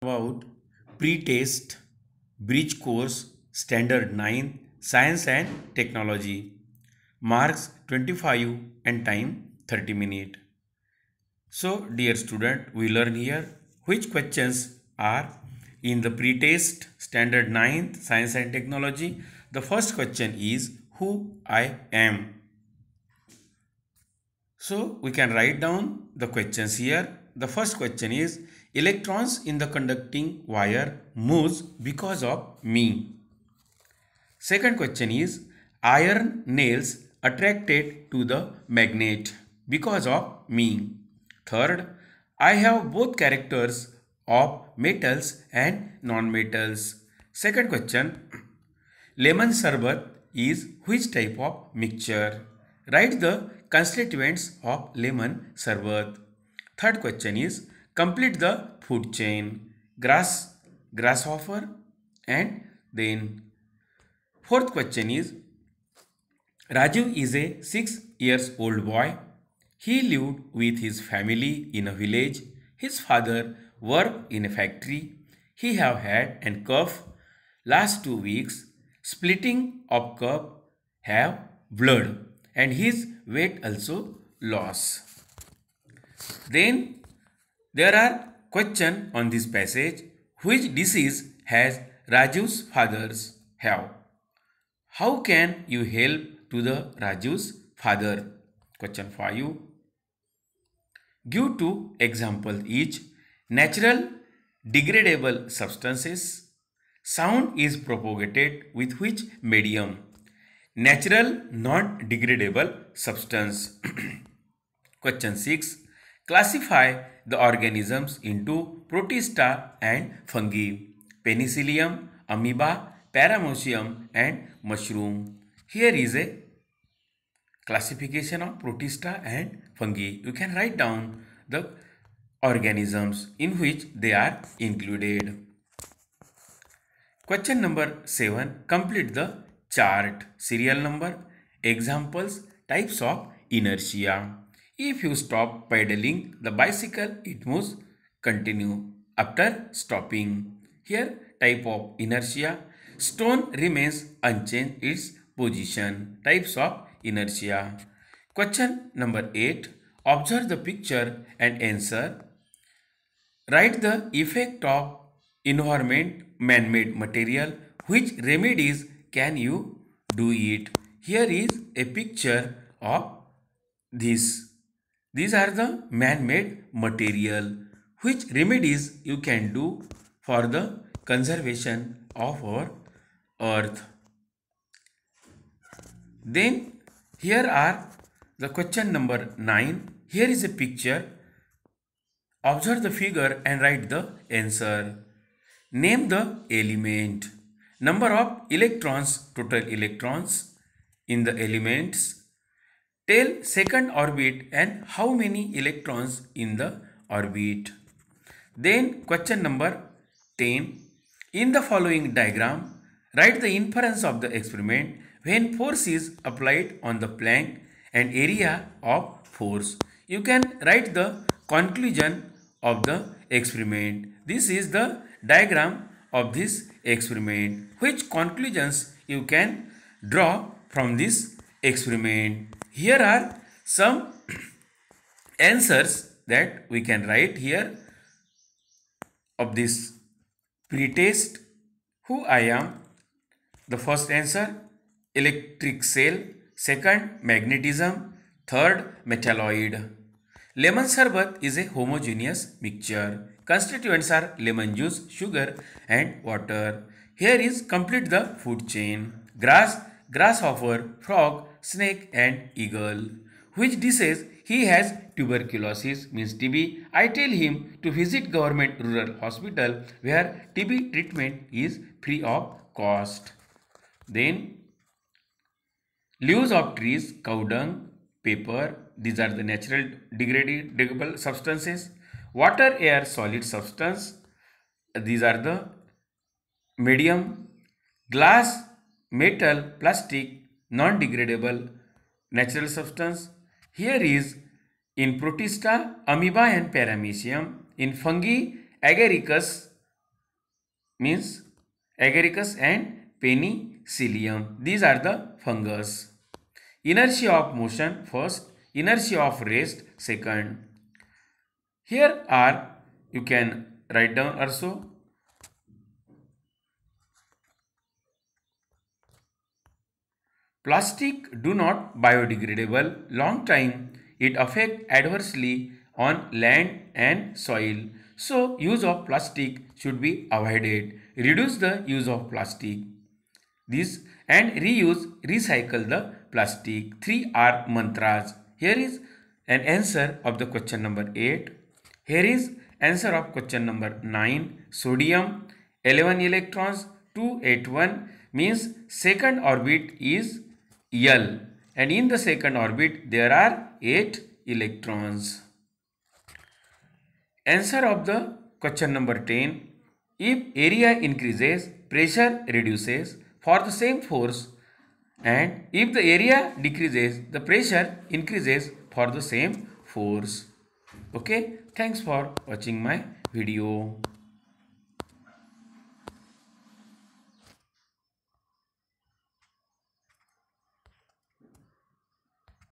About pre-test bridge course standard 9 science and technology, marks 25 and time 30 minutes. So dear student, we learn here which questions are in the pre-test standard 9 science and technology. The first question is who I am. So we can write down the questions here. The first question is electrons in the conducting wire moves because of me. Second question is iron nails attracted to the magnet because of me. Third, I have both characters of metals and non-metals. Second question, lemon sarbat is which type of mixture? Write the constituents of lemon sarbat. Third question is complete the food chain. Grass, grasshopper, and then fourth question is Raju is a 6 years old boy. He lived with his family in a village. His father worked in a factory. He have had an cough last 2 weeks. Splitting of cup have blood and his weight also loss. Then there are question on this passage. Which disease has Raju's fathers have? How can you help to the Raju's father? Question 5. Give two examples each. Natural degradable substances. Sound is propagated with which medium? Natural non-degradable substance. Question 6. Classify the organisms into protista and fungi. Penicillium, amoeba, paramecium and mushroom. Here is a classification of protista and fungi. You can write down the organisms in which they are included. Question number 7. Complete the chart. Serial number, examples, types of inertia. If you stop pedaling the bicycle, it moves continue after stopping. Here type of inertia. Stone remains unchanged its position. Types of inertia. Question number 8. Observe the picture and answer. Write the effect of environment man-made material. Which remedies can you do it? Here is a picture of this. These are the man-made material. Which remedies you can do for the conservation of our earth? Then here are the question number 9. Here is a picture. Observe the figure and write the answer. Name the element. Number of electrons, total electrons in the elements. Tell second orbit and how many electrons in the orbit. Then question number 10. In the following diagram, write the inference of the experiment when force is applied on the plank and area of force. You can write the conclusion of the experiment. This is the diagram of this experiment. Which conclusions you can draw from this experiment? Here are some answers that we can write here of this pretest. Who I am. The first answer electric cell. Second magnetism. Third metalloid. Lemon sarbat is a homogeneous mixture. Constituents are lemon juice, sugar and water. Here is complete the food chain. Grass, grasshopper, frog, snake and eagle. Which disease he has? Tuberculosis means TB. I tell him to visit government rural hospital where TB treatment is free of cost. Then leaves of trees, cow dung, paper. These are the natural degradable substances. Water, air, solid substance. These are the medium. Glass, metal, plastic, non-degradable natural substance. Here is in protista, amoeba and paramecium. In fungi, agaricus, means agaricus and penicillium. These are the fungus. Inertia of motion first, inertia of rest second. Here are, you can write down also. Plastic do not biodegradable. Long time it affect adversely on land and soil. So use of plastic should be avoided. Reduce the use of plastic. This and reuse, recycle the plastic. 3 are mantras. Here is an answer of the question number 8. Here is answer of question number 9. Sodium 11 electrons 281 means second orbit is L, and in the second orbit there are 8 electrons. Answer of the question number 10. If area increases, pressure reduces for the same force, and if the area decreases, the pressure increases for the same force. Okay, thanks for watching my video.